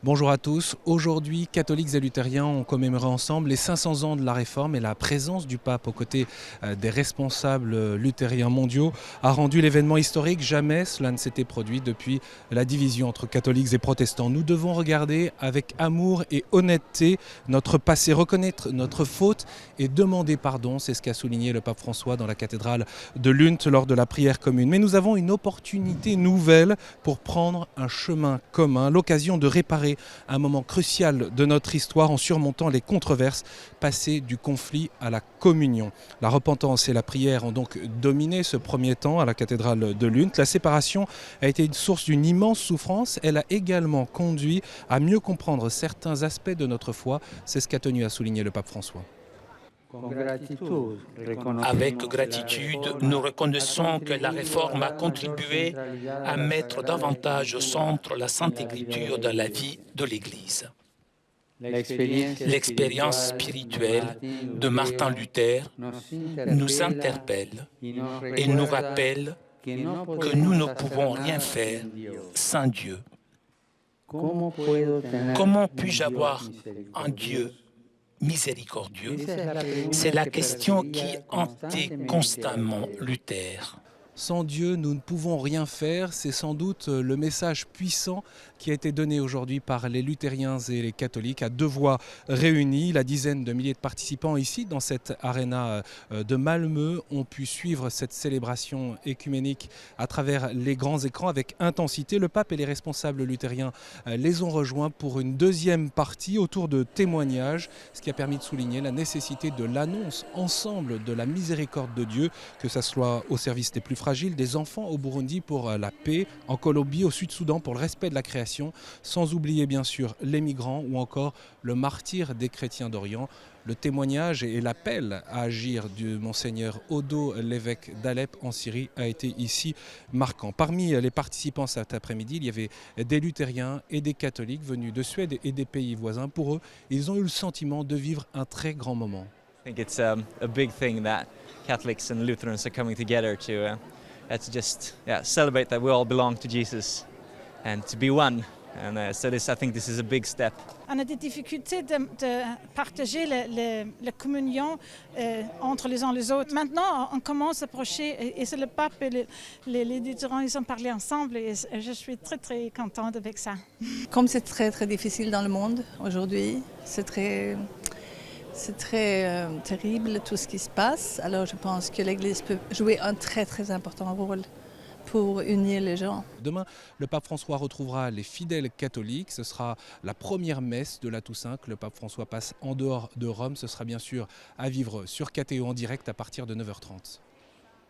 Bonjour à tous. Aujourd'hui, catholiques et luthériens ont commémoré ensemble les 500 ans de la Réforme et la présence du pape aux côtés des responsables luthériens mondiaux a rendu l'événement historique. Jamais cela ne s'était produit depuis la division entre catholiques et protestants. Nous devons regarder avec amour et honnêteté notre passé, reconnaître notre faute et demander pardon. C'est ce qu'a souligné le pape François dans la cathédrale de Lund lors de la prière commune. Mais nous avons une opportunité nouvelle pour prendre un chemin commun, l'occasion de réparer un moment crucial de notre histoire en surmontant les controverses, passer du conflit à la communion. La repentance et la prière ont donc dominé ce premier temps à la cathédrale de Lund. La séparation a été une source d'une immense souffrance. Elle a également conduit à mieux comprendre certains aspects de notre foi. C'est ce qu'a tenu à souligner le pape François. Avec gratitude, nous reconnaissons que la réforme a contribué à mettre davantage au centre la Sainte Écriture dans la vie de l'Église. L'expérience spirituelle de Martin Luther nous interpelle et nous rappelle que nous ne pouvons rien faire sans Dieu. Comment puis-je avoir un Dieu miséricordieux? C'est la question qui hantait constamment Luther. Sans Dieu, nous ne pouvons rien faire. C'est sans doute le message puissant qui a été donné aujourd'hui par les luthériens et les catholiques à deux voix réunies. La dizaine de milliers de participants ici dans cette aréna de Malmö ont pu suivre cette célébration écuménique à travers les grands écrans avec intensité. Le pape et les responsables luthériens les ont rejoints pour une deuxième partie autour de témoignages, ce qui a permis de souligner la nécessité de l'annonce ensemble de la miséricorde de Dieu, que ce soit au service des plus fragiles, des enfants au Burundi pour la paix, en Colombie, au Sud-Soudan pour le respect de la création, sans oublier bien sûr les migrants ou encore le martyre des chrétiens d'Orient. Le témoignage et l'appel à agir du monseigneur Odo, l'évêque d'Alep en Syrie, a été ici marquant. Parmi les participants cet après-midi, il y avait des luthériens et des catholiques venus de Suède et des pays voisins. Pour eux, ils ont eu le sentiment de vivre un très grand moment. I think it's a big thing that Catholics and Lutherans are coming together to just celebrate that we all belong to Jesus and to be one. And I think this is a big step. On a des difficultés de partager la communion entre les uns et les autres. Maintenant, on commence à approcher, et c'est le pape et les liturgiens, ils ont parlé ensemble, et je suis très, très contente avec ça. Comme c'est très, très difficile dans le monde aujourd'hui, c'est très terrible tout ce qui se passe. Alors je pense que l'Église peut jouer un très, très important rôle pour unir les gens. Demain, le pape François retrouvera les fidèles catholiques. Ce sera la première messe de la Toussaint que le pape François passe en dehors de Rome. Ce sera bien sûr à vivre sur KTO en direct à partir de 9h30.